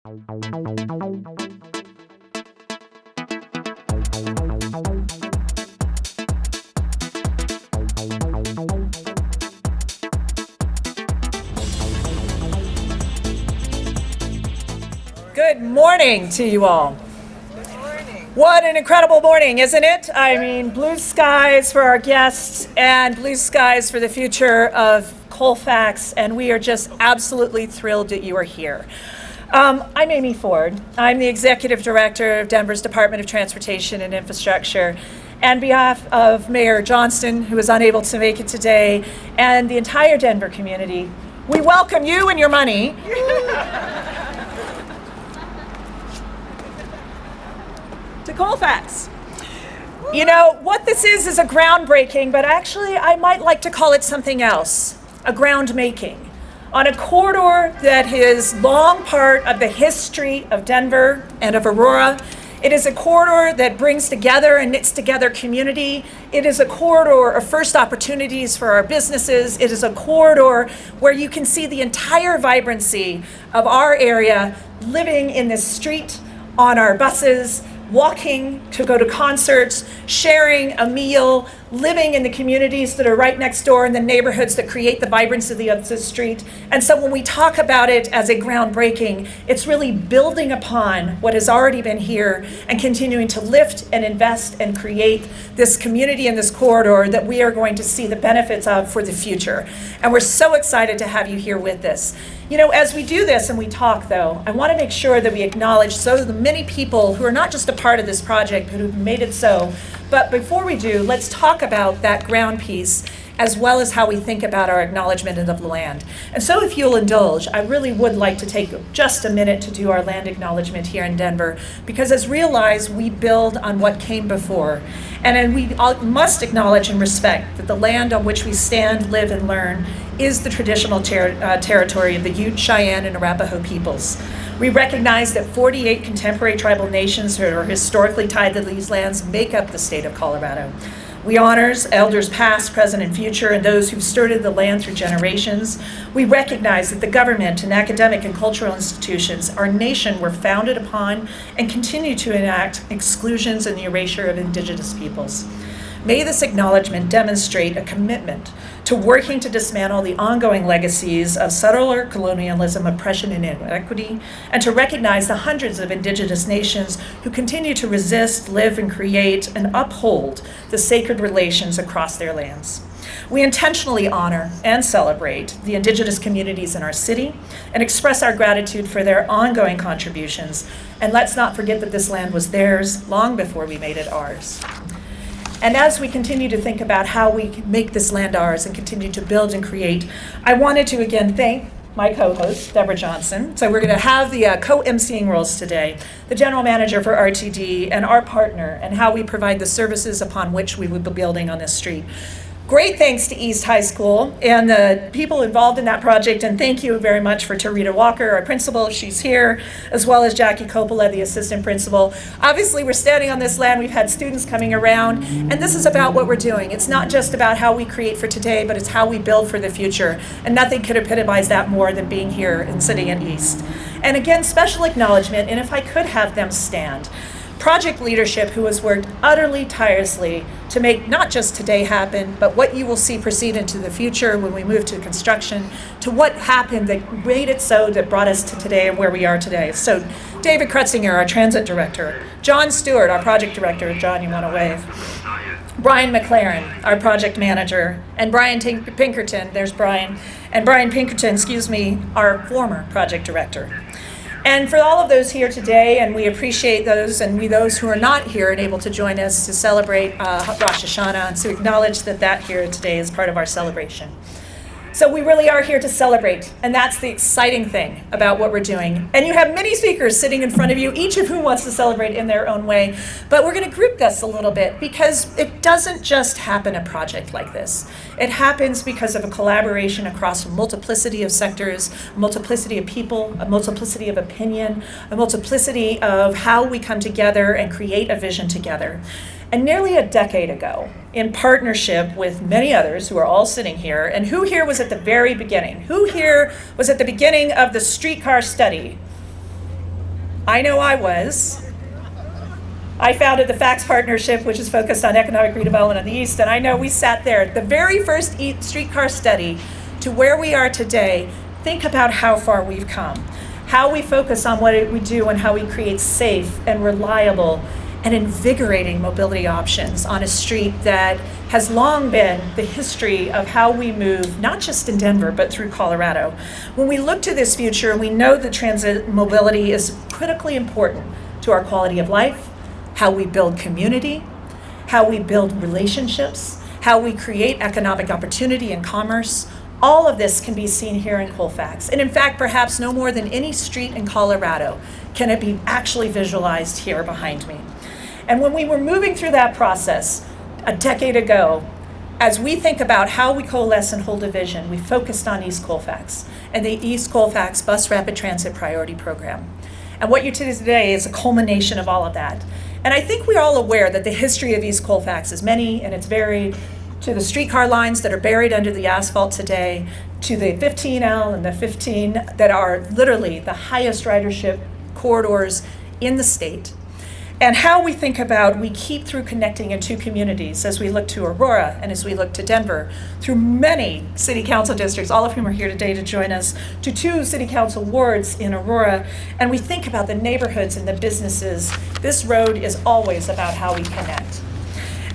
Good morning to you all. Good morning. What an incredible morning, isn't it? I mean, blue skies for our guests and blue skies for the future of Colfax, and we are just absolutely thrilled that you are here. I'm Amy Ford. I'm the Executive Director of Denver's Department of Transportation and Infrastructure. On behalf of Mayor Johnston, who is unable to make it today, and the entire Denver community, we welcome you and your money to Colfax. You know, what this is a groundbreaking, but actually I might like to call it something else, a ground making, on a corridor that is long part of the history of Denver and of Aurora. It is a corridor that brings together and knits together community. It is a corridor of first opportunities for our businesses. It is a corridor where you can see the entire vibrancy of our area living in this street, on our buses, walking to go to concerts, sharing a meal, living in the communities that are right next door in the neighborhoods that create the vibrancy of the street. And so when we talk about it as a groundbreaking, it's really building upon what has already been here and continuing to lift and invest and create this community in this corridor that we are going to see the benefits of for the future. And we're so excited to have you here with us. You know, as we do this and we talk, though, I want to make sure that we acknowledge the many people who are not just a part of this project, but who've made it so. But before we do, let's talk about that ground piece as well as how we think about our acknowledgement of the land. And so if you'll indulge, I really would like to take just a minute to do our land acknowledgement here in Denver, because as realized, we build on what came before. And then we all must acknowledge and respect that the land on which we stand, live, and learn is the traditional territory of the Ute, Cheyenne, and Arapaho peoples. We recognize that 48 contemporary tribal nations who are historically tied to these lands make up the state of Colorado. We honor elders past, present, and future, and those who've stewarded the land through generations. We recognize that the government and academic and cultural institutions our nation were founded upon and continue to enact exclusions and the erasure of Indigenous peoples. May this acknowledgement demonstrate a commitment to working to dismantle the ongoing legacies of settler colonialism, oppression, and inequity, and to recognize the hundreds of Indigenous nations who continue to resist, live, and create and uphold the sacred relations across their lands. We intentionally honor and celebrate the Indigenous communities in our city and express our gratitude for their ongoing contributions. And let's not forget that this land was theirs long before we made it ours. And as we continue to think about how we make this land ours and continue to build and create, I wanted to again thank my co-host, Deborah Johnson. So we're going to have the co-emceeing roles today, the general manager for RTD and our partner, and how we provide the services upon which we would be building on this street. Great thanks to East High School and the people involved in that project, and thank you very much for Tarita Walker, our principal, she's here, as well as Jackie Coppola, the assistant principal. Obviously, we're standing on this land, we've had students coming around, and this is about what we're doing. It's not just about how we create for today, but it's how we build for the future, and nothing could epitomize that more than being here and sitting in East. And again, special acknowledgement, and if I could have them stand. Project leadership who has worked utterly tirelessly to make not just today happen, but what you will see proceed into the future when we move to construction, to what happened that made it so that brought us to today and where we are today. So David Krutzinger, our transit director, John Stewart, our project director, John, you want to wave, Brian McLaren, our project manager, and Brian Pinkerton, there's Brian, and Brian Pinkerton, our former project director. And for all of those here today, and we appreciate those, and those who are not here and able to join us to celebrate Rosh Hashanah, and to acknowledge that here today is part of our celebration. So we really are here to celebrate, and that's the exciting thing about what we're doing. And you have many speakers sitting in front of you, each of whom wants to celebrate in their own way. But we're going to group this a little bit because it doesn't just happen a project like this. It happens because of a collaboration across a multiplicity of sectors, a multiplicity of people, a multiplicity of opinion, a multiplicity of how we come together and create a vision together. And nearly a decade ago, in partnership with many others who are all sitting here, and who here was at the very beginning? Who here was at the beginning of the streetcar study? I know I was. I founded the FACTS Partnership, which is focused on economic redevelopment in the East, and I know we sat there, the very first streetcar study to where we are today. Think about how far we've come, how we focus on what we do and how we create safe and reliable and invigorating mobility options on a street that has long been the history of how we move, not just in Denver, but through Colorado. When we look to this future, we know that transit mobility is critically important to our quality of life, how we build community, how we build relationships, how we create economic opportunity and commerce. All of this can be seen here in Colfax. And in fact, perhaps no more than any street in Colorado can it be actually visualized here behind me. And when we were moving through that process a decade ago, as we think about how we coalesce and hold a vision, we focused on East Colfax and the East Colfax Bus Rapid Transit Priority Program. And what you see today is a culmination of all of that. And I think we're all aware that the history of East Colfax is many and it's varied, to the streetcar lines that are buried under the asphalt today, to the 15L and the 15 that are literally the highest ridership corridors in the state. And how we think about, we keep through connecting in two communities as we look to Aurora and as we look to Denver, through many city council districts, all of whom are here today to join us, to 2 city council wards in Aurora. And we think about the neighborhoods and the businesses. This road is always about how we connect.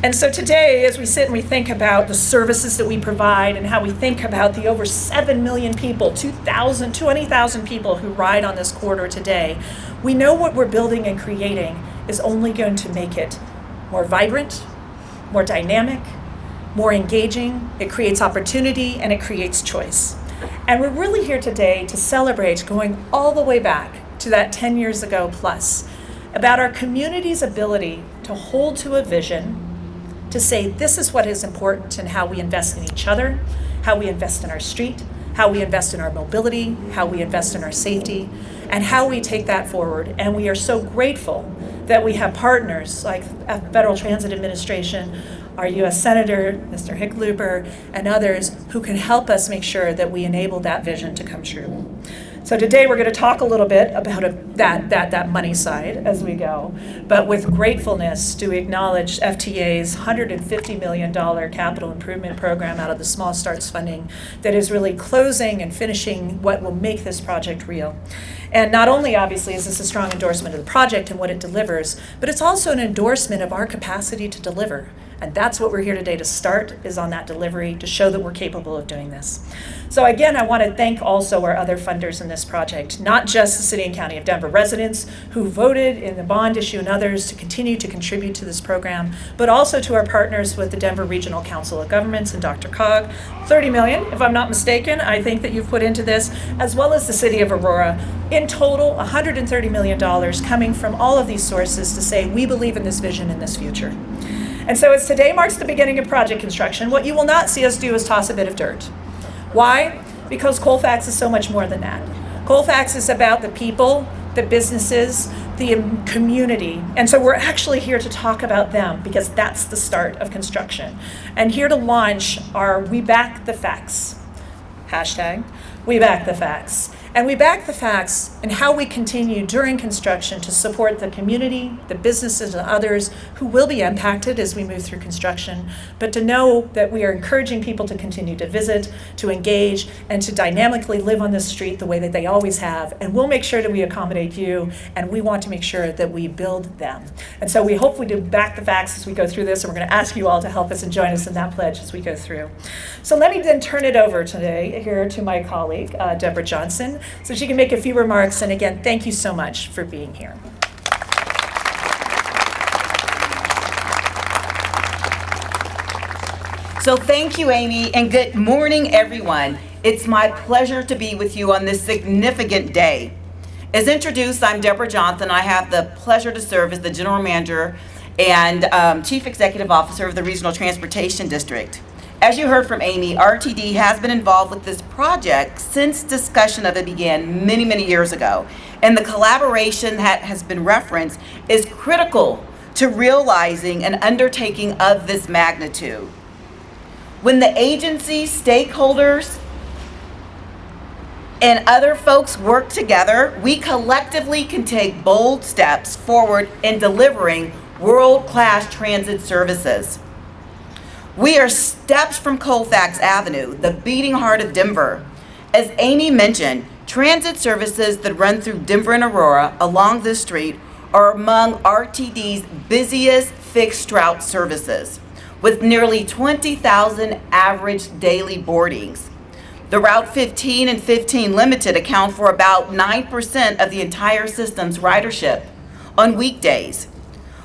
And so today, as we sit and we think about the services that we provide and how we think about the over 7 million people, 20,000 people who ride on this corridor today, we know what we're building and creating is only going to make it more vibrant, more dynamic, more engaging. It creates opportunity and it creates choice. And we're really here today to celebrate going all the way back to that 10 years ago plus, about our community's ability to hold to a vision, to say this is what is important and how we invest in each other, how we invest in our street, how we invest in our mobility, how we invest in our safety, and how we take that forward. And we are so grateful that we have partners like Federal Transit Administration, our U.S. Senator, Mr. Hickenlooper, and others who can help us make sure that we enable that vision to come true. So today we're going to talk a little bit about that money side as we go, but with gratefulness do we acknowledge FTA's $150 million capital improvement program out of the Small Starts funding that is really closing and finishing what will make this project real. And not only obviously is this a strong endorsement of the project and what it delivers, but it's also an endorsement of our capacity to deliver. And that's what we're here today to start, is on that delivery, to show that we're capable of doing this. So again, I want to thank also our other funders in this project, not just the City and County of Denver residents who voted in the bond issue and others to continue to contribute to this program, but also to our partners with the Denver Regional Council of Governments and DRCOG. 30 million, if I'm not mistaken, I think that you've put into this, as well as the City of Aurora. In total, $130 million coming from all of these sources to say we believe in this vision and this future. And so as today marks the beginning of project construction, what you will not see us do is toss a bit of dirt. Why? Because Colfax is so much more than that. Colfax is about the people, the businesses, the community. And so we're actually here to talk about them because that's the start of construction. And here to launch our We Back the Facts. Hashtag We Back the Facts. And we back the facts in how we continue during construction to support the community, the businesses, and others who will be impacted as we move through construction, but to know that we are encouraging people to continue to visit, to engage, and to dynamically live on this street the way that they always have. And we'll make sure that we accommodate you, and we want to make sure that we build them. And so we hope we do back the facts as we go through this, and we're going to ask you all to help us and join us in that pledge as we go through. So let me then turn it over today here to my colleague, Deborah Johnson, so she can make a few remarks. And again, thank you so much for being here. So thank you, Amy, and good morning, everyone. It's my pleasure to be with you on this significant day. As introduced, I'm Deborah Johnson. I have the pleasure to serve as the General Manager and Chief Executive Officer of the Regional Transportation District. As you heard from Amy, RTD has been involved with this project since discussion of it began many, many years ago. And the collaboration that has been referenced is critical to realizing an undertaking of this magnitude. When the agency, stakeholders, and other folks work together, we collectively can take bold steps forward in delivering world-class transit services. We are steps from Colfax Avenue, the beating heart of Denver. As Amy mentioned, transit services that run through Denver and Aurora along this street are among RTD's busiest fixed route services, with nearly 20,000 average daily boardings. The Route 15 and 15 Limited account for about 9% of the entire system's ridership on weekdays.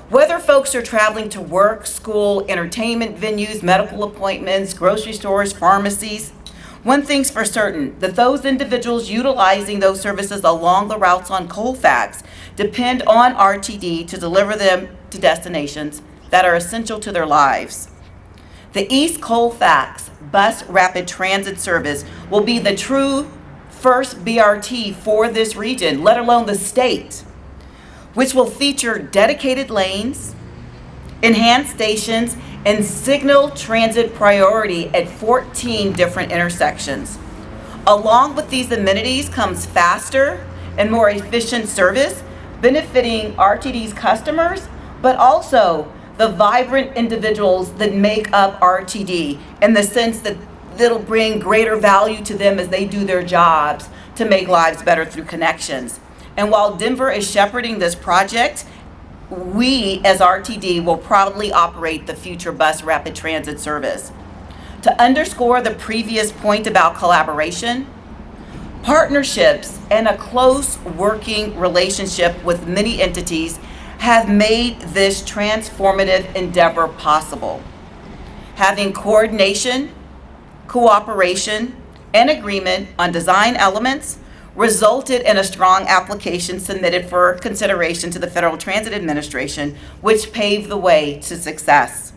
Whether folks are traveling to work, school, entertainment venues, medical appointments, grocery stores, pharmacies, one thing's for certain, that those individuals utilizing those services along the routes on Colfax depend on RTD to deliver them to destinations that are essential to their lives. The East Colfax Bus Rapid Transit Service will be the true first BRT for this region, let alone the state, which will feature dedicated lanes, enhanced stations, and signal transit priority at 14 different intersections. Along with these amenities comes faster and more efficient service, benefiting RTD's customers, but also the vibrant individuals that make up RTD, in the sense that it'll bring greater value to them as they do their jobs to make lives better through connections. And while Denver is shepherding this project, we as RTD will proudly operate the future bus rapid transit service. To underscore the previous point about collaboration, partnerships, and a close working relationship with many entities have made this transformative endeavor possible. Having coordination, cooperation, and agreement on design elements resulted in a strong application submitted for consideration to the Federal Transit Administration, which paved the way to success.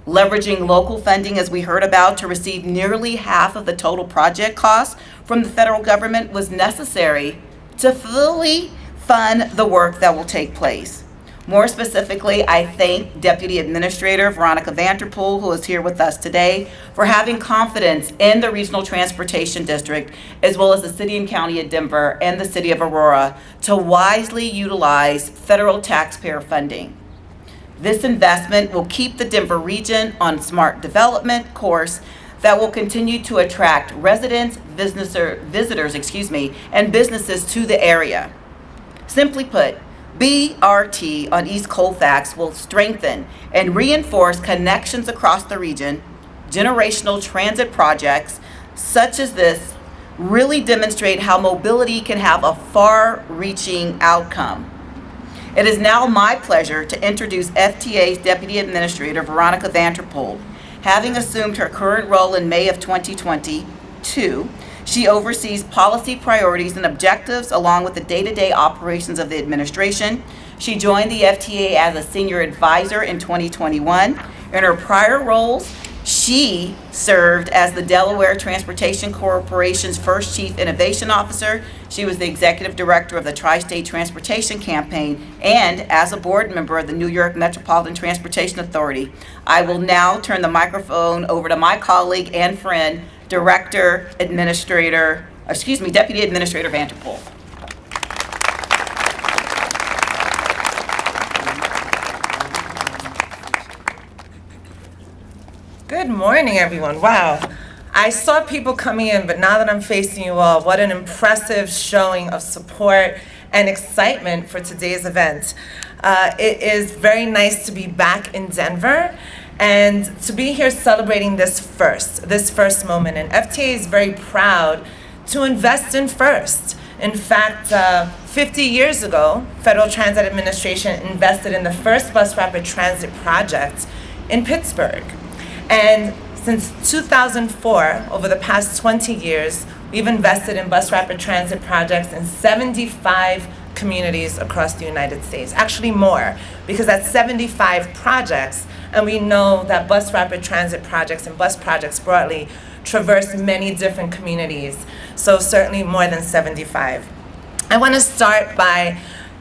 Leveraging local funding, as we heard about, to receive nearly half of the total project cost from the federal government was necessary to fully fund the work that will take place. More specifically, I thank Deputy Administrator Veronica Vanterpool, who is here with us today, for having confidence in the Regional Transportation District, as well as the City and County of Denver and the City of Aurora, to wisely utilize federal taxpayer funding. This investment will keep the Denver region on smart development course that will continue to attract residents, visitors, and businesses to the area. Simply put, BRT on East Colfax will strengthen and reinforce connections across the region. Generational transit projects such as this really demonstrate how mobility can have a far-reaching outcome. It is now my pleasure to introduce FTA's Deputy Administrator, Veronica Vanterpool. Having assumed her current role in May of 2022, she oversees policy priorities and objectives along with the day-to-day operations of the administration. She joined the FTA as a senior advisor in 2021. In her prior roles, she served as the Delaware Transportation Corporation's first Chief Innovation Officer. She was the Executive Director of the Tri-State Transportation Campaign and as a board member of the New York Metropolitan Transportation Authority. I will now turn the microphone over to my colleague and friend, Deputy Administrator Vanterpool. Good morning, everyone. Wow. I saw people coming in, but now that I'm facing you all, what an impressive showing of support and excitement for today's event. It is very nice to be back in Denver and to be here celebrating this first moment. And FTA is very proud to invest in first. In fact, 50 years ago, Federal Transit Administration invested in the first bus rapid transit project in Pittsburgh. And since 2004, over the past 20 years, we've invested in bus rapid transit projects in 75 communities across the United States. Actually more, because that's 75 projects, and we know that bus rapid transit projects and bus projects broadly traverse many different communities, so certainly more than 75. I want to start by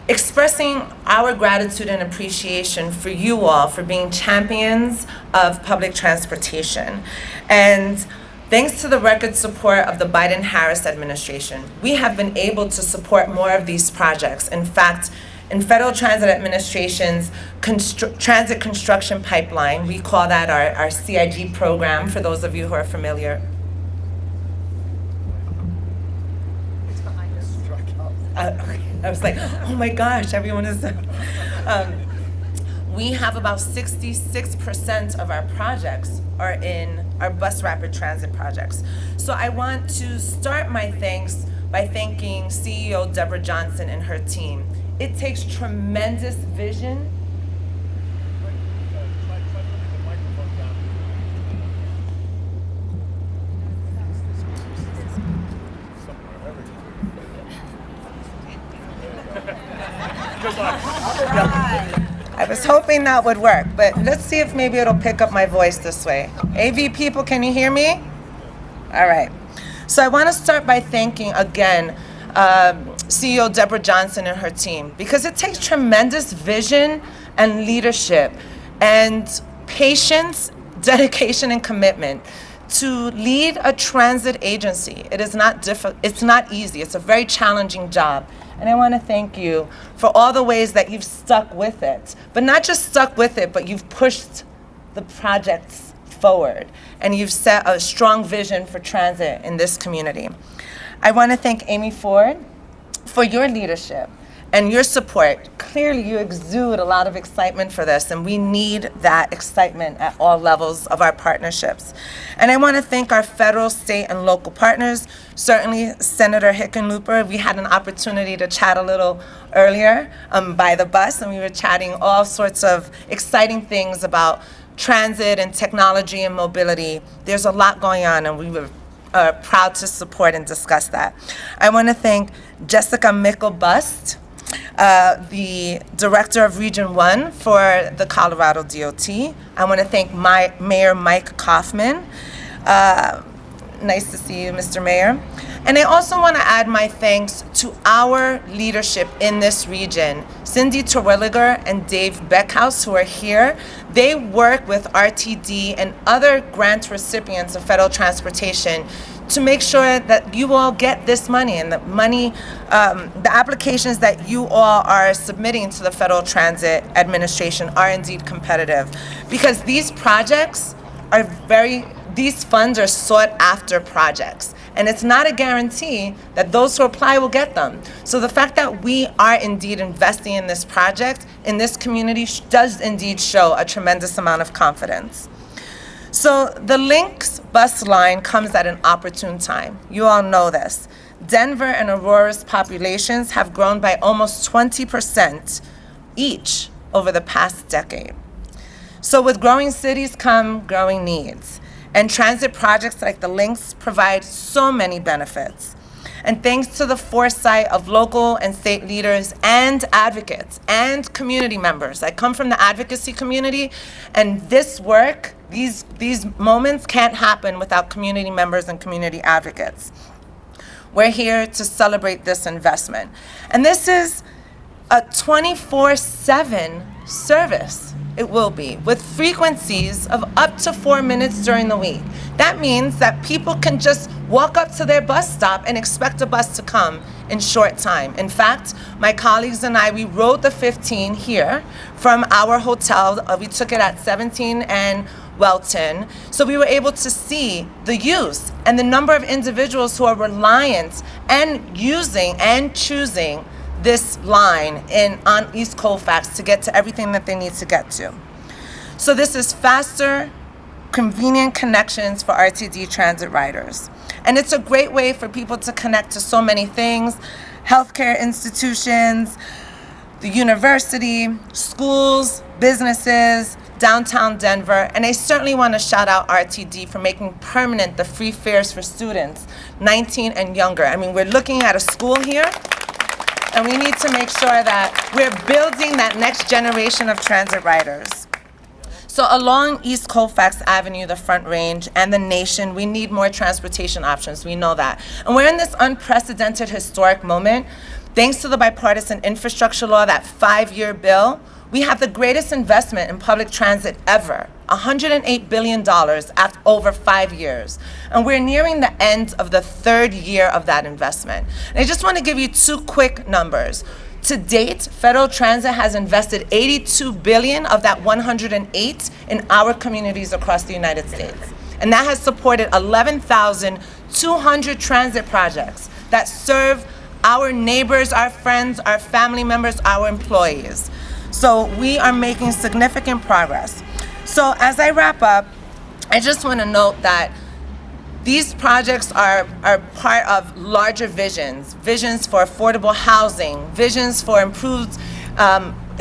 expressing our gratitude and appreciation for you all for being champions of public transportation. And Thanks to the record support of the Biden-Harris administration, we have been able to support more of these projects. In fact, in Federal Transit Administration's transit construction pipeline, we call that our CIG program, for those of you who are familiar. I was like, oh my gosh, everyone is. We have about 66% of our projects are in our bus rapid transit projects. So I want to start my thanks by thanking CEO Deborah Johnson and her team. It takes tremendous vision. I was hoping that would work, but let's see if maybe it'll pick up my voice this way. AV people, can you hear me? All right. So I want to start by thanking again CEO Deborah Johnson and her team, because it takes tremendous vision and leadership and patience, dedication, and commitment to lead a transit agency. It is not it's not easy. It's a very challenging job. And I want to thank you for all the ways that you've stuck with it. But not just stuck with it, but you've pushed the projects forward. And you've set a strong vision for transit in this community. I want to thank Amy Ford for your leadership and your support. Clearly, you exude a lot of excitement for this, and we need that excitement at all levels of our partnerships. And I want to thank our federal, state, and local partners, certainly Senator Hickenlooper. We had an opportunity to chat a little earlier by the bus, and we were chatting all sorts of exciting things about transit and technology and mobility. There's a lot going on, and we were proud to support and discuss that. I want to thank Jessica Mickel-Bust, the Director of Region 1 for the Colorado DOT. I want to thank Mayor Mike Kaufman. Nice to see you, Mr. Mayor. And I also want to add my thanks to our leadership in this region, Cindy Terwilliger and Dave Beckhouse, who are here. They work with RTD and other grant recipients of federal transportation to make sure that you all get this money, and the money, the applications that you all are submitting to the Federal Transit Administration are indeed competitive, because these projects are these funds are sought after projects, and it's not a guarantee that those who apply will get them. So the fact that we are indeed investing in this project, in this community, does indeed show a tremendous amount of confidence. So the Lynx bus line comes at an opportune time. You all know this. Denver and Aurora's populations have grown by almost 20% each over the past decade. So with growing cities come growing needs. And transit projects like the Lynx provide so many benefits. And thanks to the foresight of local and state leaders and advocates and community members. I come from the advocacy community, and this work, these moments can't happen without community members and community advocates. We're here to celebrate this investment. And this is a 24/7 service. It will be, with frequencies of up to 4 minutes during the week. That means that people can just walk up to their bus stop and expect a bus to come in short time. In fact, my colleagues and I, we rode the 15 here from our hotel. We took it at 17 and Welton. So we were able to see the use and the number of individuals who are reliant and using and choosing this line on East Colfax to get to everything that they need to get to. So this is faster, convenient connections for RTD transit riders. And it's a great way for people to connect to so many things: healthcare institutions, the university, schools, businesses, downtown Denver. And I certainly want to shout out RTD for making permanent the free fares for students 19 and younger. I mean, we're looking at a school here, and we need to make sure that we're building that next generation of transit riders. So along East Colfax Avenue, the Front Range, and the nation, we need more transportation options. We know that. And we're in this unprecedented historic moment. Thanks to the bipartisan infrastructure law, that 5-year bill, we have the greatest investment in public transit ever $108 billion after over 5 years. And we're nearing the end of the third year of that investment. And I just want to give you two quick numbers. To date, Federal Transit has invested $82 billion of that 108 in our communities across the United States. And that has supported 11,200 transit projects that serve our neighbors, our friends, our family members, our employees. So we are making significant progress. So as I wrap up, I just want to note that these projects are part of larger visions for affordable housing, visions for improved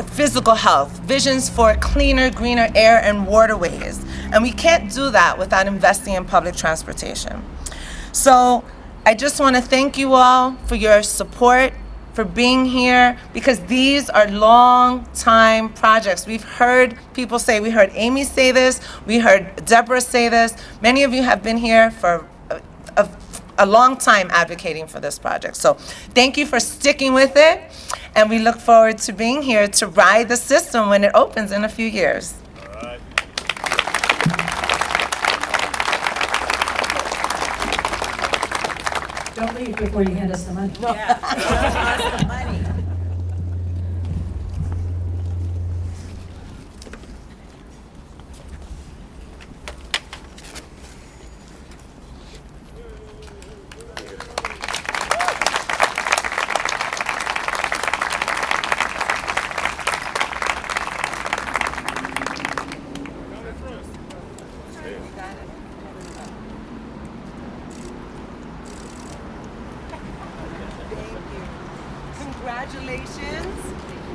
physical health, visions for cleaner, greener air and waterways. And we can't do that without investing in public transportation. So I just want to thank you all for your support, for being here, because these are long time projects. We've heard people say, we heard Amy say this, we heard Deborah say this. Many of you have been here for a long time advocating for this project. So thank you for sticking with it, and we look forward to being here to ride the system when it opens in a few years. All right. Don't leave before you hand us the money. Congratulations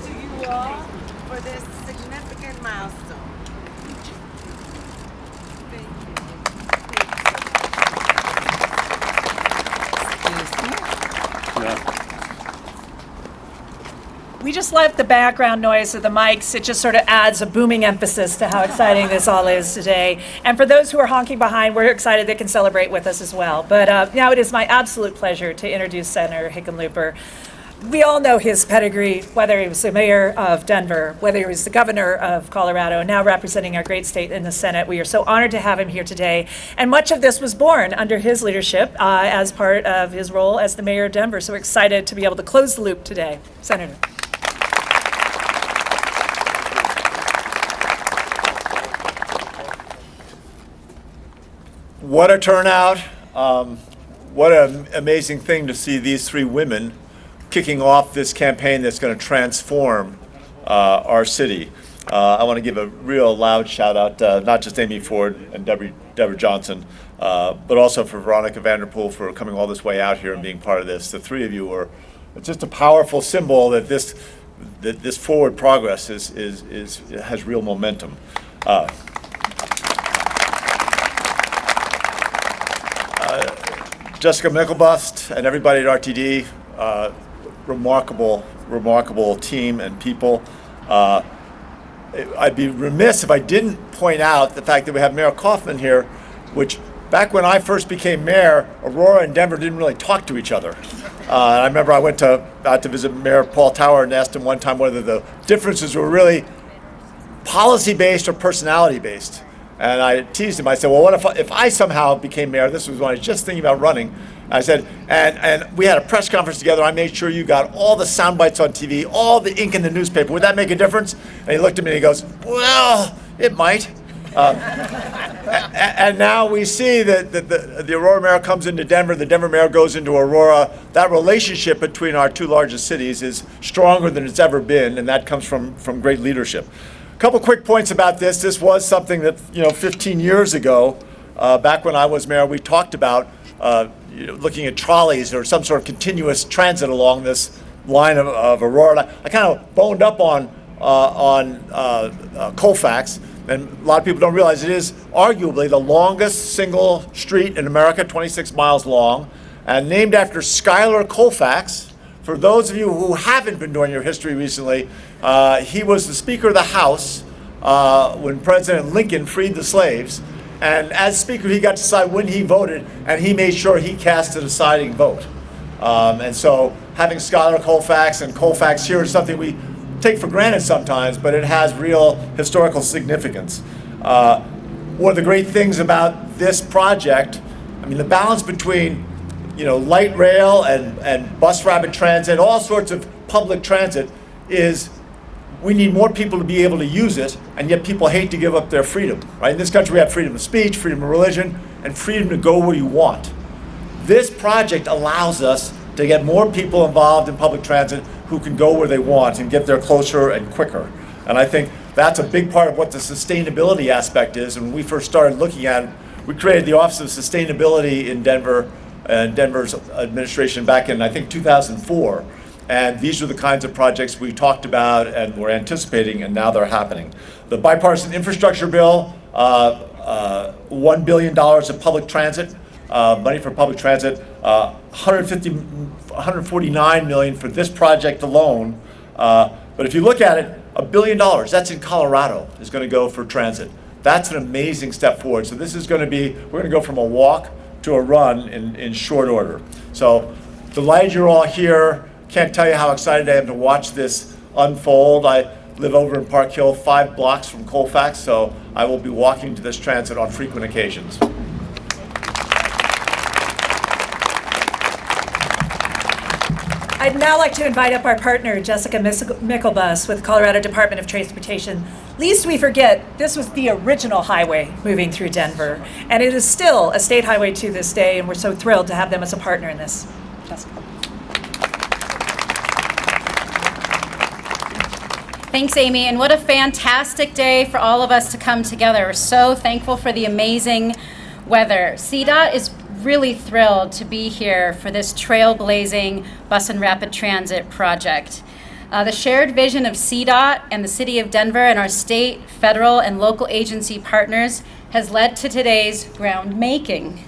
to you all for this significant milestone. Thank you. We just left the background noise of the mics. It just sort of adds a booming emphasis to how exciting this all is today. And for those who are honking behind, we're excited they can celebrate with us as well. But now it is my absolute pleasure to introduce Senator Hickenlooper. We all know his pedigree, whether he was the mayor of Denver, whether he was the governor of Colorado, now representing our great state in the Senate. We are so honored to have him here today. And much of this was born under his leadership as part of his role as the mayor of Denver. So we're excited to be able to close the loop today. Senator. What a turnout. What an amazing thing to see these three women kicking off this campaign that's going to transform our city. I want to give a real loud shout out, not just Amy Ford and Deborah Johnson, but also for Veronica Vanderpool for coming all this way out here and being part of this. The three of you are just a powerful symbol that this forward progress has real momentum. Jessica Mickelbust and everybody at RTD, remarkable team and people. I'd be remiss if I didn't point out the fact that we have Mayor Coffman here, which back when I first became mayor, Aurora and Denver didn't really talk to each other. I remember I went out to visit Mayor Paul Tower and asked him one time whether the differences were really policy-based or personality-based. And I teased him. I said, well, what if I somehow became mayor? This was when I was just thinking about running. I said, and we had a press conference together. I made sure you got all the sound bites on TV, all the ink in the newspaper. Would that make a difference? And he looked at me and he goes, well, it might. And now we see that the Aurora mayor comes into Denver, the Denver mayor goes into Aurora. That relationship between our two largest cities is stronger than it's ever been, and that comes from great leadership. A couple quick points about this. This was something that, 15 years ago, back when I was mayor, we talked about looking at trolleys or some sort of continuous transit along this line of Aurora. I kind of boned up on Colfax, and a lot of people don't realize it is arguably the longest single street in America, 26 miles long, and named after Schuyler Colfax. For those of you who haven't been doing your history recently, he was the Speaker of the House when President Lincoln freed the slaves. And as Speaker, he got to decide when he voted, and he made sure he cast the deciding vote. And so having Schuyler Colfax and Colfax here is something we take for granted sometimes, but it has real historical significance. One of the great things about this project, I mean, the balance between, light rail and bus rapid transit, all sorts of public transit, is we need more people to be able to use it, and yet people hate to give up their freedom, right? In this country, we have freedom of speech, freedom of religion, and freedom to go where you want. This project allows us to get more people involved in public transit who can go where they want and get there closer and quicker. And I think that's a big part of what the sustainability aspect is. And when we first started looking at it, we created the Office of Sustainability in Denver and Denver's administration back in, I think, 2004. And these are the kinds of projects we talked about and were anticipating, and now they're happening. The bipartisan infrastructure bill, $1 billion of public transit, money for public transit, $149 million for this project alone. But if you look at it, $1 billion, that's in Colorado, is going to go for transit. That's an amazing step forward. So this is going to be, we're going to go from a walk to a run in short order. So delighted you're all here. Can't tell you how excited I am to watch this unfold. I live over in Park Hill, 5 blocks from Colfax, so I will be walking to this transit on frequent occasions. I'd now like to invite up our partner, Jessica Mickelbus with Colorado Department of Transportation. Lest we forget, this was the original highway moving through Denver, and it is still a state highway to this day, and we're so thrilled to have them as a partner in this. Jessica. Thanks, Amy, and what a fantastic day for all of us to come together. We're so thankful for the amazing weather. CDOT is really thrilled to be here for this trailblazing bus and rapid transit project. The shared vision of CDOT and the City of Denver and our state, federal, and local agency partners has led to today's groundmaking.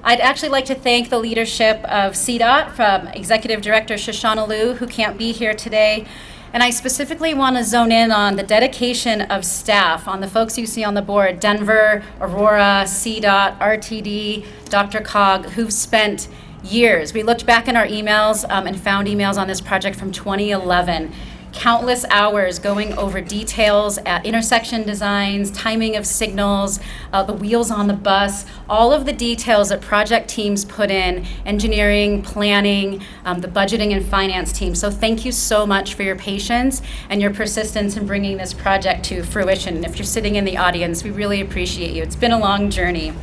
I'd actually like to thank the leadership of CDOT from Executive Director Shoshana Liu, who can't be here today. And I specifically want to zone in on the dedication of staff, on the folks you see on the board, Denver, Aurora, CDOT, RTD, DRCOG, who've spent years. We looked back in our emails and found emails on this project from 2011. Countless hours going over details at intersection designs, timing of signals, the wheels on the bus, all of the details that project teams put in, engineering, planning, the budgeting and finance team. So thank you so much for your patience and your persistence in bringing this project to fruition. And if you're sitting in the audience, we really appreciate you. It's been a long journey.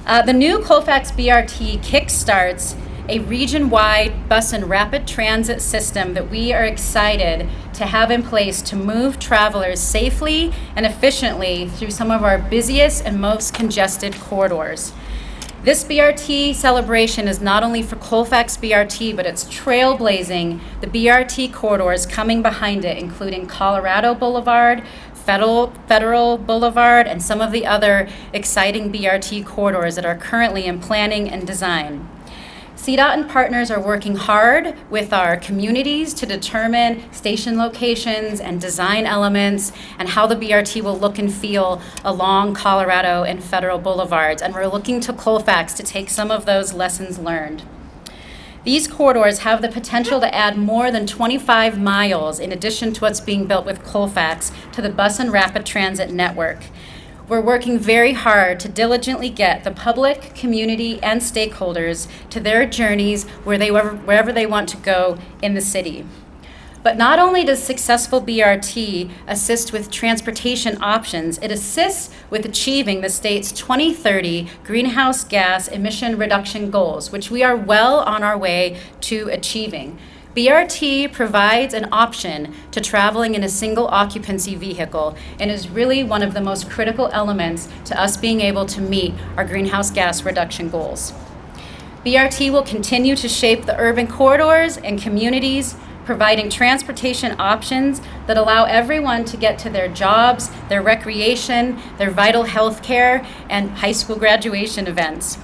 The new Colfax BRT kickstarts a region-wide bus and rapid transit system that we are excited to have in place to move travelers safely and efficiently through some of our busiest and most congested corridors. This BRT celebration is not only for Colfax BRT, but it's trailblazing the BRT corridors coming behind it, including Colorado Boulevard, Federal Boulevard, and some of the other exciting BRT corridors that are currently in planning and design. CDOT and partners are working hard with our communities to determine station locations and design elements and how the BRT will look and feel along Colorado and Federal Boulevards. And we're looking to Colfax to take some of those lessons learned. These corridors have the potential to add more than 25 miles in addition to what's being built with Colfax to the bus and rapid transit network. We're working very hard to diligently get the public, community, and stakeholders to their journeys wherever they want to go in the city. But not only does successful BRT assist with transportation options, it assists with achieving the state's 2030 greenhouse gas emission reduction goals, which we are well on our way to achieving. BRT provides an option to traveling in a single occupancy vehicle and is really one of the most critical elements to us being able to meet our greenhouse gas reduction goals. BRT will continue to shape the urban corridors and communities, providing transportation options that allow everyone to get to their jobs, their recreation, their vital health care, and high school graduation events.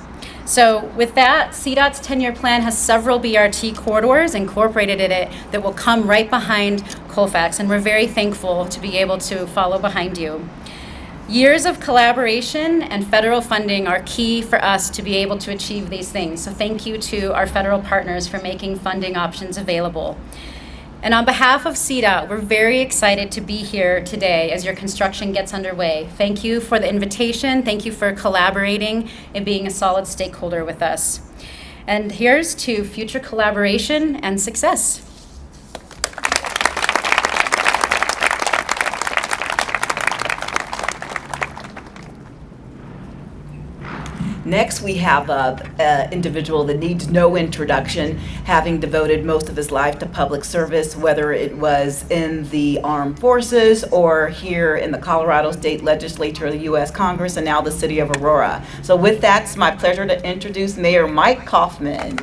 So with that, CDOT's 10-year plan has several BRT corridors incorporated in it that will come right behind Colfax, and we're very thankful to be able to follow behind you. Years of collaboration and federal funding are key for us to be able to achieve these things. So thank you to our federal partners for making funding options available. And on behalf of CDOT, we're very excited to be here today as your construction gets underway. Thank you for the invitation. Thank you for collaborating and being a solid stakeholder with us. And here's to future collaboration and success. Next, we have an individual that needs no introduction, having devoted most of his life to public service, whether it was in the armed forces or here in the Colorado State Legislature, the U.S. Congress, and now the city of Aurora. So with that, it's my pleasure to introduce Mayor Mike Kaufman.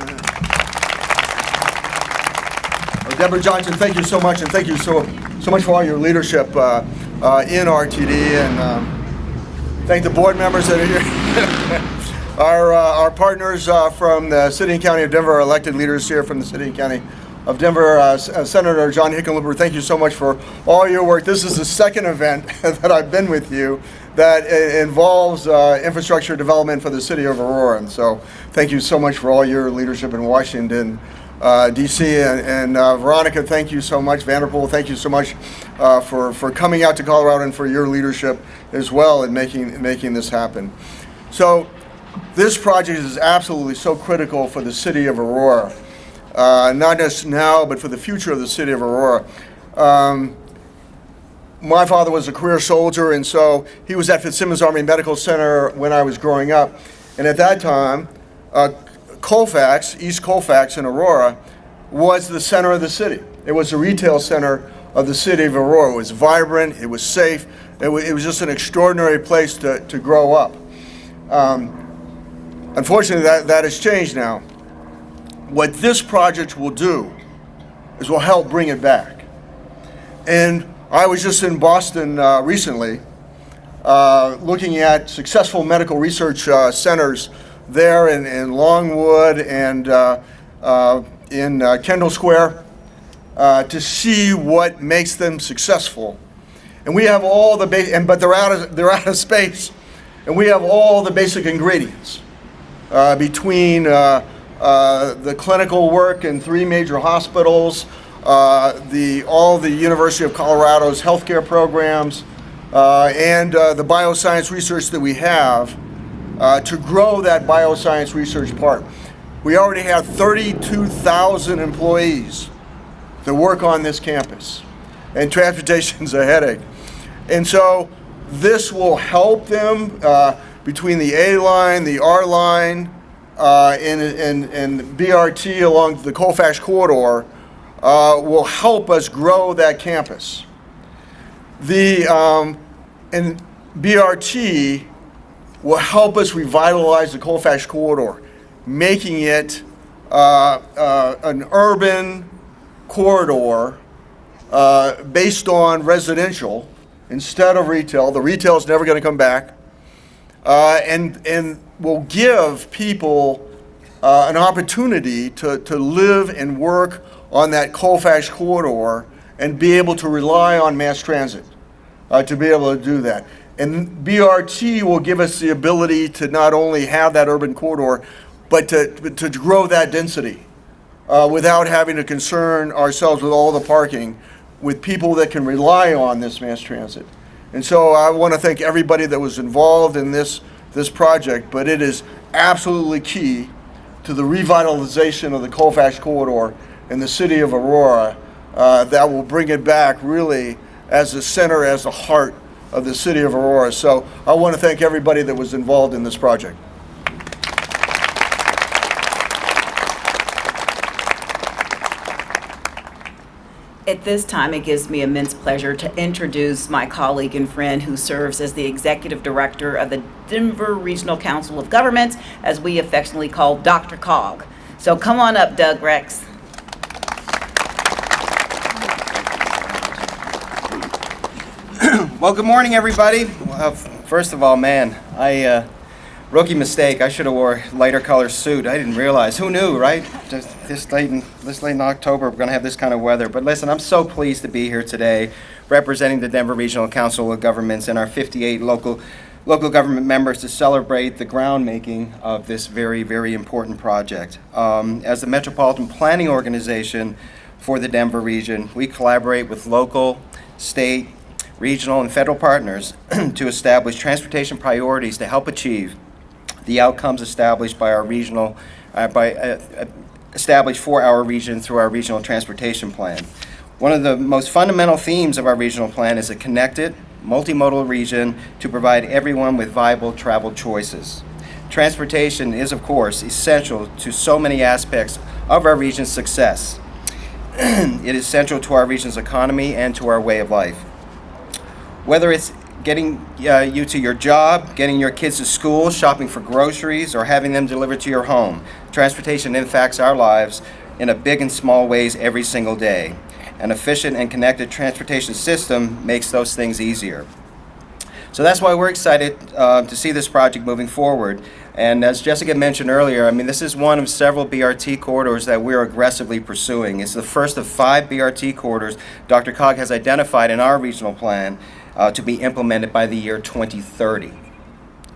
Deborah Johnson, thank you so much, and thank you so much for all your leadership in RTD, and thank the board members that are here. Our partners from the City and County of Denver, our elected leaders here from the City and County of Denver, Senator John Hickenlooper, thank you so much for all your work. This is the second event that I've been with you that involves infrastructure development for the city of Aurora, and so thank you so much for all your leadership in Washington, D.C. and Veronica, thank you so much. Vanderpool, thank you so much for coming out to Colorado and for your leadership as well in making this happen. So this project is absolutely so critical for the city of Aurora, not just now, but for the future of the city of Aurora. My father was a career soldier, and so he was at Fitzsimmons Army Medical Center when I was growing up. And at that time, Colfax, East Colfax in Aurora, was the center of the city. It was the retail center of the city of Aurora. It was vibrant, it was safe, it was just an extraordinary place to grow up. Unfortunately, that has changed now. What this project will do is will help bring it back. And I was just in Boston recently looking at successful medical research centers there in Longwood and in Kendall Square to see what makes them successful. And we have all the but they're out of space, and we have all the basic ingredients between the clinical work in 3 major hospitals, all the University of Colorado's healthcare programs, and the bioscience research that we have to grow that bioscience research part. We already have 32,000 employees that work on this campus, and transportation's a headache. And so this will help them between the A line, the R line, and BRT along the Colfax corridor will help us grow that campus. And BRT will help us revitalize the Colfax corridor, making it an urban corridor based on residential instead of retail. The retail is never going to come back. And will give people an opportunity to live and work on that Colfax corridor and be able to rely on mass transit to be able to do that. And BRT will give us the ability to not only have that urban corridor, but to grow that density without having to concern ourselves with all the parking, with people that can rely on this mass transit. And so I want to thank everybody that was involved in this project, but it is absolutely key to the revitalization of the Colfax corridor in the city of Aurora that will bring it back really as the center, as the heart of the city of Aurora. So I want to thank everybody that was involved in this project. At this time, it gives me immense pleasure to introduce my colleague and friend who serves as the Executive Director of the Denver Regional Council of Governments, as we affectionately call Dr. COG. So come on up, Doug Rex. Well, good morning, everybody. First of all, man, rookie mistake. I should have wore a lighter color suit. I didn't realize. Who knew, right? Just this late in October, we're going to have this kind of weather. But listen, I'm so pleased to be here today, representing the Denver Regional Council of Governments and our 58 local government members to celebrate the groundmaking of this very, very important project. As the Metropolitan Planning Organization, for the Denver region. We collaborate with local, state, regional, and federal partners to establish transportation priorities to help achieve the outcomes established by our regional, established for our region through our regional transportation plan. One of the most fundamental themes of our regional plan is a connected, multimodal region to provide everyone with viable travel choices. Transportation is, of course, essential to so many aspects of our region's success. It is central to our region's economy and to our way of life. Whether it's getting you to your job, getting your kids to school, shopping for groceries, or having them delivered to your home, transportation impacts our lives in a big and small ways every single day. An efficient and connected transportation system makes those things easier. So that's why we're excited to see this project moving forward. And as Jessica mentioned earlier, I mean, this is one of several BRT corridors that we're aggressively pursuing. It's the first of 5 BRT corridors DRCOG has identified in our regional plan to be implemented by the year 2030.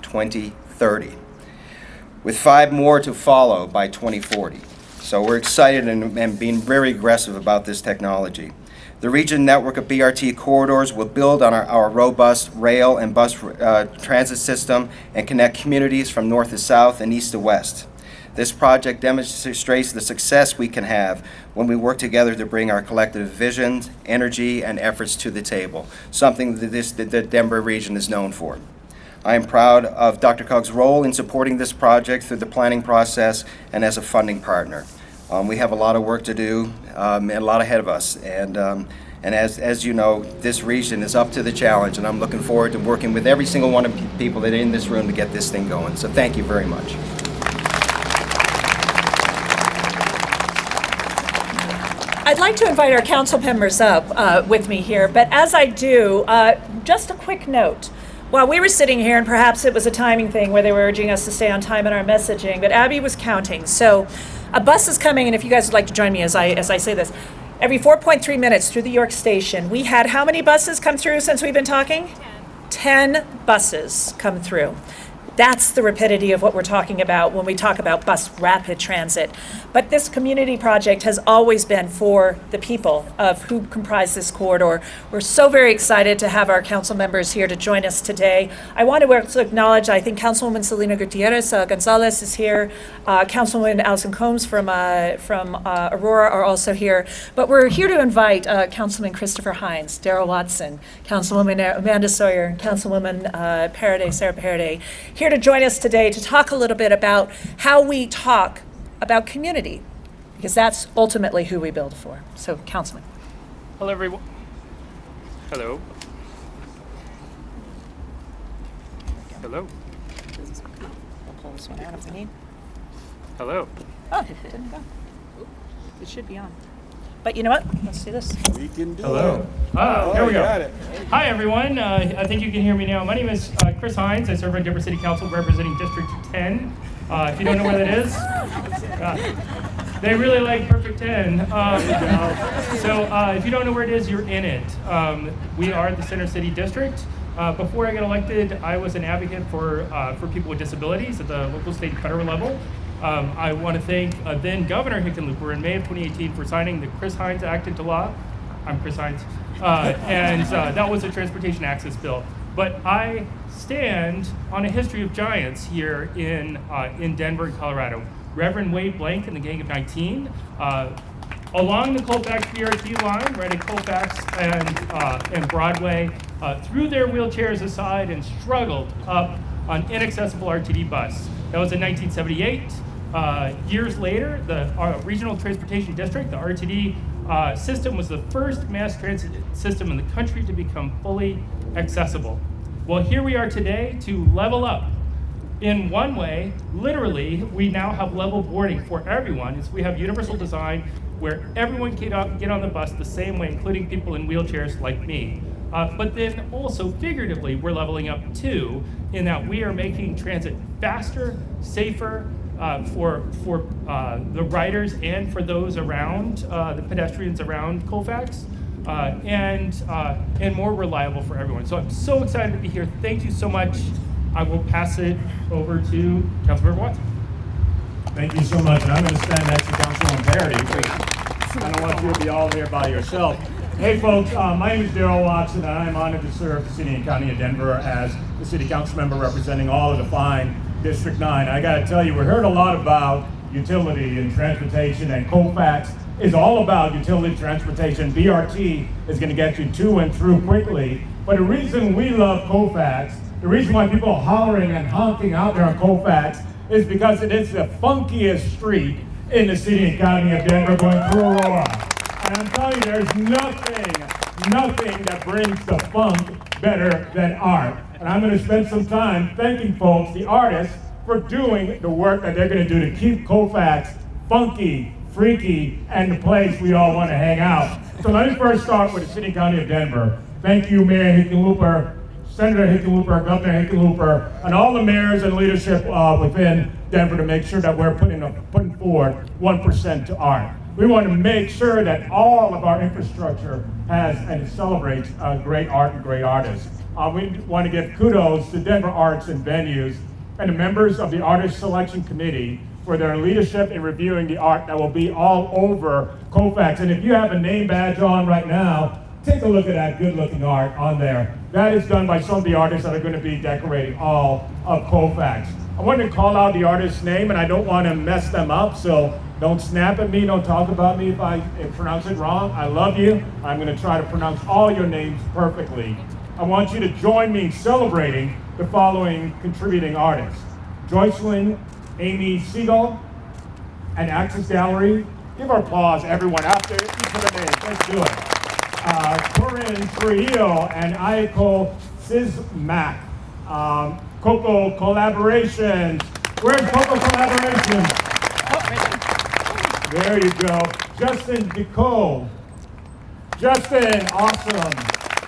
2030. With 5 more to follow by 2040. So we're excited and being very aggressive about this technology. The region network of BRT corridors will build on our robust rail and bus transit system and connect communities from north to south and east to west. This project demonstrates the success we can have when we work together to bring our collective visions, energy, and efforts to the table, something that the Denver region is known for. I am proud of DRCOG's role in supporting this project through the planning process and as a funding partner. We have a lot of work to do and a lot ahead of us. And as you know, this region is up to the challenge, and I'm looking forward to working with every single one of the people that are in this room to get this thing going. So thank you very much. I'd like to invite our council members up with me here, but as I do, just a quick note. While we were sitting here, and perhaps it was a timing thing where they were urging us to stay on time in our messaging, but Abby was counting. So a bus is coming, and if you guys would like to join me as I say this, every 4.3 minutes through the York Station. We had how many buses come through since we've been talking? 10 buses come through. That's the rapidity of what we're talking about when we talk about bus rapid transit. But this community project has always been for the people of who comprise this corridor. We're so very excited to have our council members here to join us today. I want to also acknowledge, I think Councilwoman Selena Gutierrez Gonzalez is here. Councilwoman Allison Combs from Aurora are also here. But we're here to invite Councilman Christopher Hines, Darrell Watson, Councilwoman Amanda Sawyer, and Councilwoman Sarah Paraday, here to join us today to talk a little bit about how we talk about community, because that's ultimately who we build for. So, Councilman. Hello, everyone. Hello. Hello. We'll pull this one out if we need. Hello. Oh, it didn't go. It should be on. But you know what? Let's do this. We can do Hello. it. There we go. Got it. Hi, everyone. I think you can hear me now. My name is Chris Hines. I serve on Denver City Council representing District 10. If you don't know where that is, they really like Perfect 10. So if you don't know where it is, you're in it. We are the Center City District. Before I got elected, I was an advocate for people with disabilities at the local, state, and federal level. I want to thank then Governor Hickenlooper in May of 2018 for signing the Chris Hines Act into law. I'm Chris Hines. And that was a transportation access bill. But I stand on a history of giants here in Denver and Colorado. Reverend Wade Blank and the Gang of 19, along the Colfax BRT line, right at Colfax and Broadway, threw their wheelchairs aside and struggled up an inaccessible RTD bus. That was in 1978. Years later, the Regional Transportation District, the RTD system, was the first mass transit system in the country to become fully accessible. Well, here we are today to level up. In one way, literally, we now have level boarding for everyone. We have universal design where everyone can get on the bus the same way, including people in wheelchairs like me. But then also figuratively, we're leveling up too, in that we are making transit faster, safer, for the riders and for those around, the pedestrians around Colfax, and more reliable for everyone. So I'm so excited to be here. Thank you so much. I will pass it over to Councilmember Watson. Thank you so much. And I'm going to stand next to Councilwoman Parody. I don't want you to be all here by yourself. Hey folks, my name is Darrell Watson, and I'm honored to serve the City and County of Denver as the City Council member representing all of the fine District 9. I gotta tell you, we heard a lot about utility and transportation, and Colfax is all about utility transportation. BRT is gonna get you to and through quickly. But the reason we love Colfax, the reason why people are hollering and honking out there on Colfax is because it is the funkiest street in the City and County of Denver going through Aurora. And I'm telling you, there's nothing that brings the funk better than art. And I'm gonna spend some time thanking folks, the artists, for doing the work that they're gonna do to keep Colfax funky, freaky, and the place we all wanna hang out. So let me first start with the City and County of Denver. Thank you, Mayor Hickenlooper, Senator Hickenlooper, Governor Hickenlooper, and all the mayors and leadership within Denver to make sure that we're putting forward 1% to art. We want to make sure that all of our infrastructure has and celebrates great art and great artists. We want to give kudos to Denver Arts and Venues and the members of the Artist Selection Committee for their leadership in reviewing the art that will be all over Colfax. And if you have a name badge on right now, take a look at that good-looking art on there. That is done by some of the artists that are going to be decorating all of Colfax. I want to call out the artist's name, and I don't want to mess them up, so don't snap at me, don't talk about me if I pronounce it wrong. I love you. I'm going to try to pronounce all your names perfectly. I want you to join me in celebrating the following contributing artists: Joycelyn Amy Siegel and Access Gallery. Give our applause, everyone, after each of the names. Let's do it. Corinne Trujillo and Aiko Sizmack. Coco Collaborations. Where's Coco Collaborations? There you go. Justin Decole. Justin, awesome.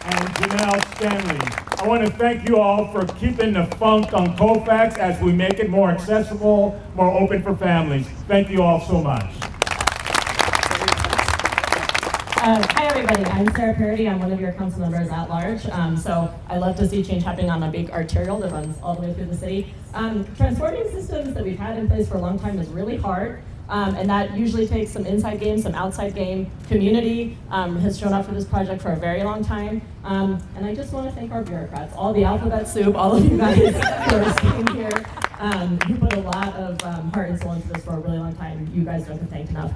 And Janelle Stanley. I want to thank you all for keeping the funk on Colfax as we make it more accessible, more open for families. Thank you all so much. Hi everybody, I'm Sarah Parody. I'm one of your council members at large. So I love to see change happening on a big arterial that runs all the way through the city. Transforming systems that we've had in place for a long time is really hard. And that usually takes some inside game, some outside game. Community has shown up for this project for a very long time. And I just want to thank our bureaucrats, all the alphabet soup, all of you guys who are sitting here, who put a lot of heart and soul into this for a really long time. You guys don't get thanked enough.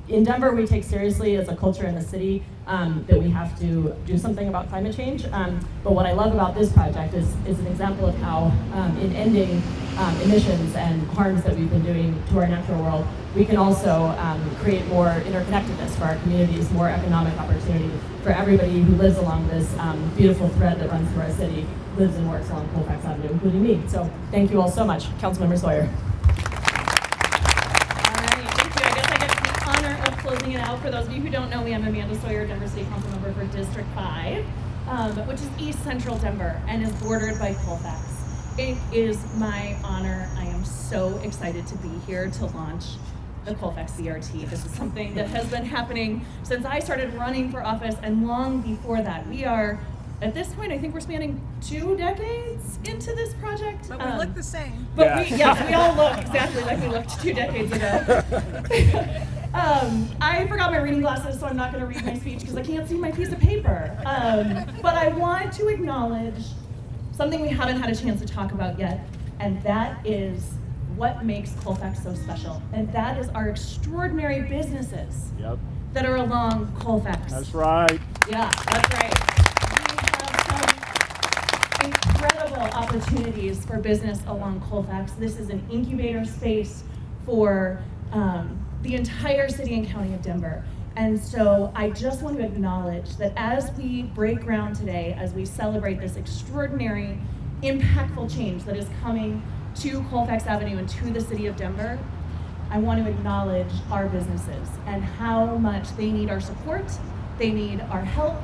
In Denver, we take seriously as a culture in the city that we have to do something about climate change. But what I love about this project is an example of how in ending emissions and harms that we've been doing to our natural world, we can also create more interconnectedness for our communities, more economic opportunity for everybody who lives along this beautiful thread that runs through our city, lives and works along Colfax Avenue, including me. So thank you all so much. Councilmember Sawyer. Closing it out. For those of you who don't know me, I'm Amanda Sawyer, Denver City Council member for District 5, which is East Central Denver and is bordered by Colfax. It is my honor. I am so excited to be here to launch the Colfax BRT. This is something that has been happening since I started running for office and long before that. We are, at this point, I think we're spanning 2 decades into this project. But we look the same. But yeah. we all look exactly like we looked 2 decades ago. I forgot my reading glasses, so I'm not going to read my speech because I can't see my piece of paper. But I want to acknowledge something we haven't had a chance to talk about yet, and that is what makes Colfax so special. And that is our extraordinary businesses that are along Colfax. That's right. Yeah, that's right. We have some incredible opportunities for business along Colfax. This is an incubator space for the entire city and county of Denver. And so I just want to acknowledge that as we break ground today, as we celebrate this extraordinary, impactful change that is coming to Colfax Avenue and to the city of Denver, I want to acknowledge our businesses and how much they need our support, they need our help.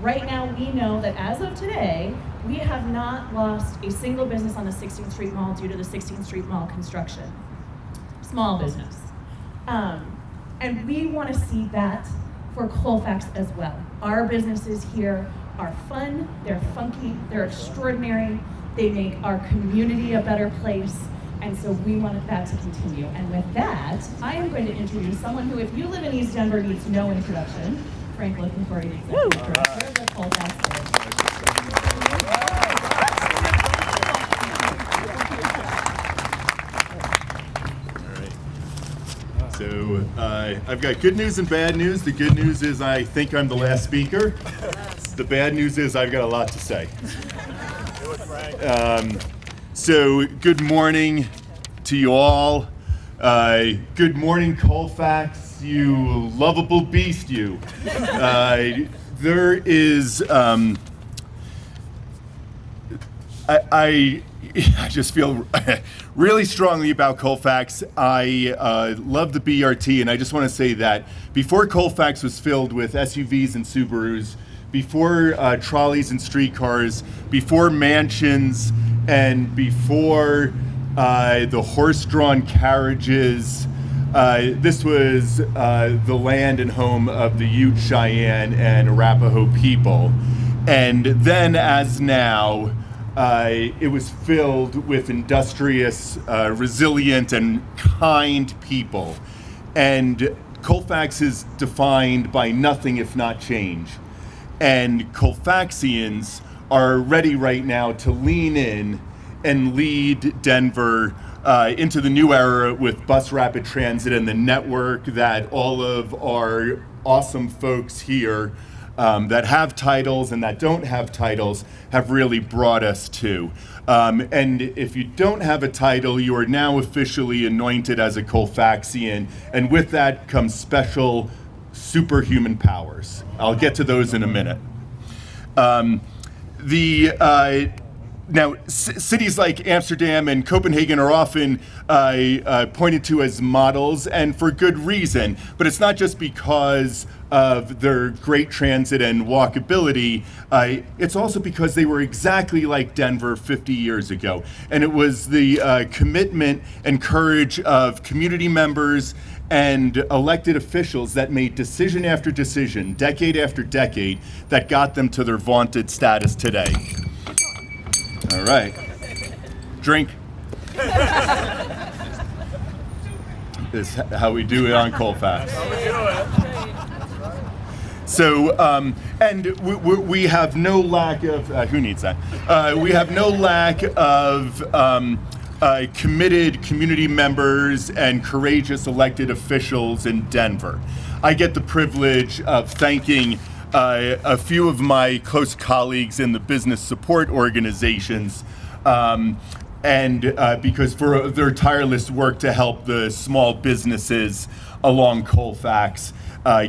Right now, we know that as of today, we have not lost a single business on the 16th Street Mall due to the 16th Street Mall construction. Small business. And we want to see that for Colfax as well. Our businesses here are fun, they're funky, they're extraordinary, they make our community a better place, And so we wanted that to continue. And with that, I am going to introduce someone who, if you live in East Denver, needs no introduction. Frank Locantori, Executive Director of the Colfax Village. So I've got good news and bad news. The good news is I think I'm the last speaker. The bad news is I've got a lot to say. So good morning to you all. Good morning, Colfax, you lovable beast, you. There is, I just feel really strongly about Colfax. I love the BRT, and I just want to say that before Colfax was filled with SUVs and Subarus, before trolleys and streetcars, before mansions, and before the horse-drawn carriages, this was the land and home of the Ute, Cheyenne, and Arapaho people. And then, as now, it was filled with industrious, resilient, and kind people. And Colfax is defined by nothing if not change. And Colfaxians are ready right now to lean in and lead Denver into the new era with bus rapid transit and the network that all of our awesome folks here that have titles and that don't have titles have really brought us to. And if you don't have a title, you are now officially anointed as a Colfaxian, and with that comes special superhuman powers. I'll get to those in a minute. Now, cities like Amsterdam and Copenhagen are often pointed to as models, and for good reason. But it's not just because of their great transit and walkability. It's also because they were exactly like Denver 50 years ago. And it was the commitment and courage of community members and elected officials that made decision after decision, decade after decade, that got them to their vaunted status today. All right. Drink. This is how we do it on Colfax. So, and we have no lack of, who needs that? We have no lack of committed community members and courageous elected officials in Denver. I get the privilege of thanking a few of my close colleagues in the business support organizations, and because for their tireless work to help the small businesses along Colfax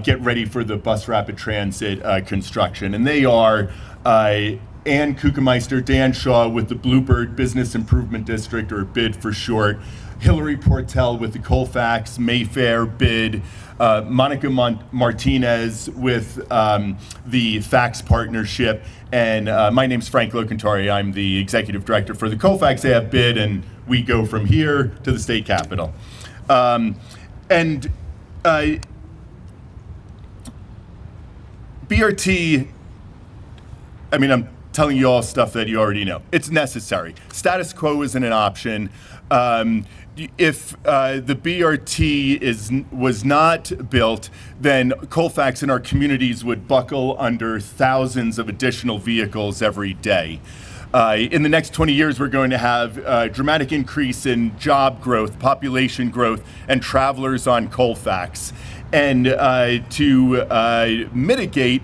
get ready for the bus rapid transit construction. And they are Ann Kuchenmeister, Dan Shaw with the Bluebird Business Improvement District, or BID for short, Hillary Portell with the Colfax Mayfair BID, Monica Martinez with the Fax Partnership, and my name's Frank Locantori. I'm the Executive Director for the Colfax AF BID, and we go from here to the state capitol. BRT, I mean, I'm telling you all stuff that you already know. It's necessary. Status quo isn't an option. If the BRT was not built, then Colfax and our communities would buckle under thousands of additional vehicles every day. In the next 20 years, we're going to have a dramatic increase in job growth, population growth, and travelers on Colfax. And to mitigate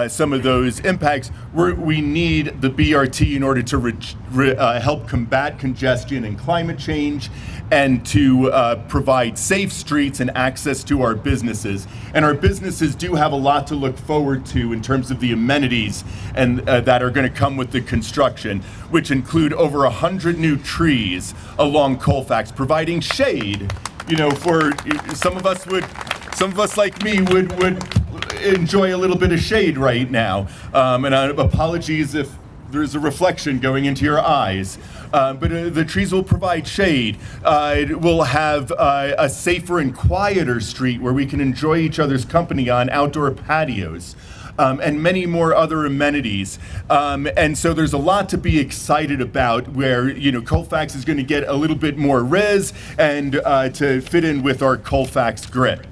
some of those impacts, we need the BRT in order to help combat congestion and climate change, and to provide safe streets and access to our businesses. And our businesses do have a lot to look forward to in terms of the amenities and that are going to come with the construction, which include over 100 new trees along Colfax, providing shade. You know, for some of us like me would enjoy a little bit of shade right now. And apologies if there's a reflection going into your eyes. But the trees will provide shade. We'll have a safer and quieter street where we can enjoy each other's company on outdoor patios. and many more other amenities. And so there's a lot to be excited about where, Colfax is going to get a little bit more res and to fit in with our Colfax grit.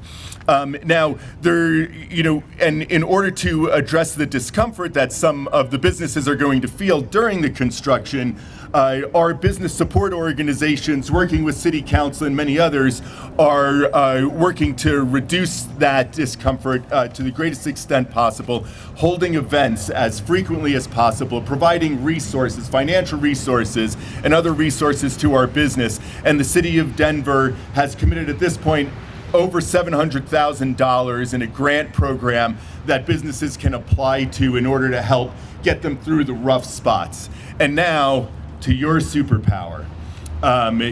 Now, and in order to address the discomfort that some of the businesses are going to feel during the construction, our business support organizations, working with City Council and many others, are working to reduce that discomfort to the greatest extent possible, holding events as frequently as possible, providing resources, financial resources, and other resources to our business. And the City of Denver has committed at this point over $700,000 in a grant program that businesses can apply to in order to help get them through the rough spots. And now, to your superpower.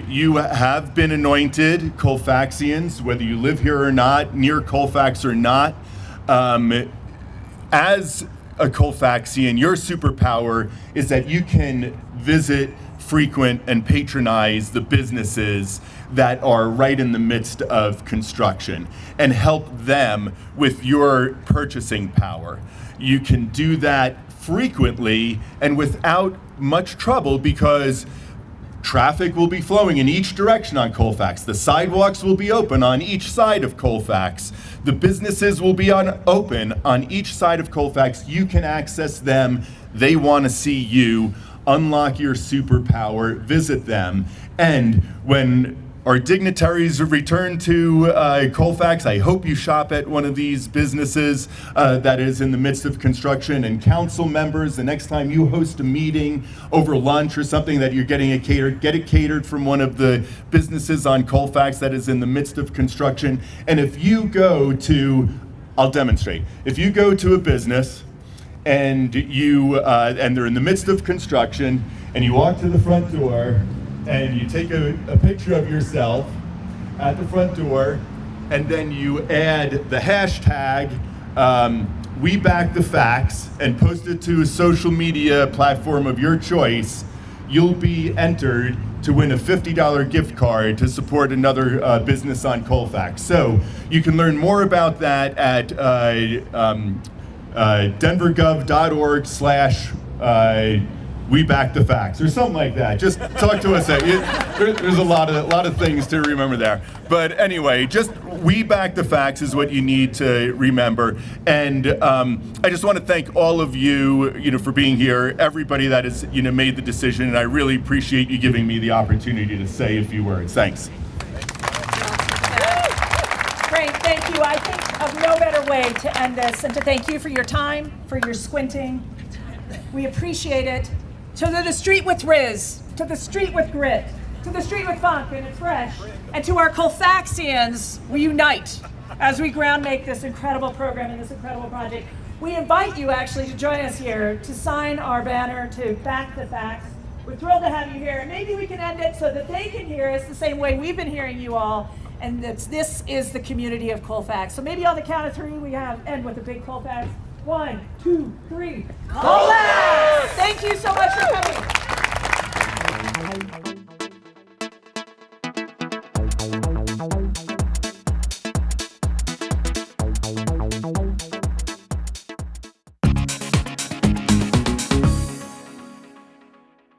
You have been anointed Colfaxians, whether you live here or not, near Colfax or not. As a Colfaxian, your superpower is that you can visit, frequent, and patronize the businesses that are right in the midst of construction and help them with your purchasing power. You can do that frequently and without much trouble because traffic will be flowing in each direction on Colfax. The sidewalks will be open on each side of Colfax. The businesses will be open on each side of Colfax. You can access them. They want to see you. Unlock your superpower. Visit them. And when our dignitaries return to Colfax, I hope you shop at one of these businesses that is in the midst of construction. And council members, the next time you host a meeting over lunch or something that you're getting it catered, get it catered from one of the businesses on Colfax that is in the midst of construction. And if you go to, I'll demonstrate. If you go to a business and and they're in the midst of construction, and you walk to the front door, and you take a picture of yourself at the front door, and then you add the hashtag #WeBackTheFacts and post it to a social media platform of your choice, you'll be entered to win a $50 gift card to support another business on Colfax. So you can learn more about that at denvergov.org/WeBackTheFacts or something like that. Just talk to us. There's a lot of things to remember there. But anyway, just We Back the Facts is what you need to remember. And I just want to thank all of you, for being here. Everybody that has, made the decision, and I really appreciate you giving me the opportunity to say a few words. Thanks. Great, thank you. I think of no better way to end this than to thank you for your time, for your squinting. We appreciate it. To the street with Riz, to the street with grit, to the street with funk, and it's fresh. And to our Colfaxians, we unite as we ground make this incredible program and this incredible project. We invite you actually to join us here to sign our banner to back the facts. We're thrilled to have you here. Maybe we can end it so that they can hear us the same way we've been hearing you all. And this is the community of Colfax. So maybe on the count of three, we end with a big Colfax. 1, 2, 3.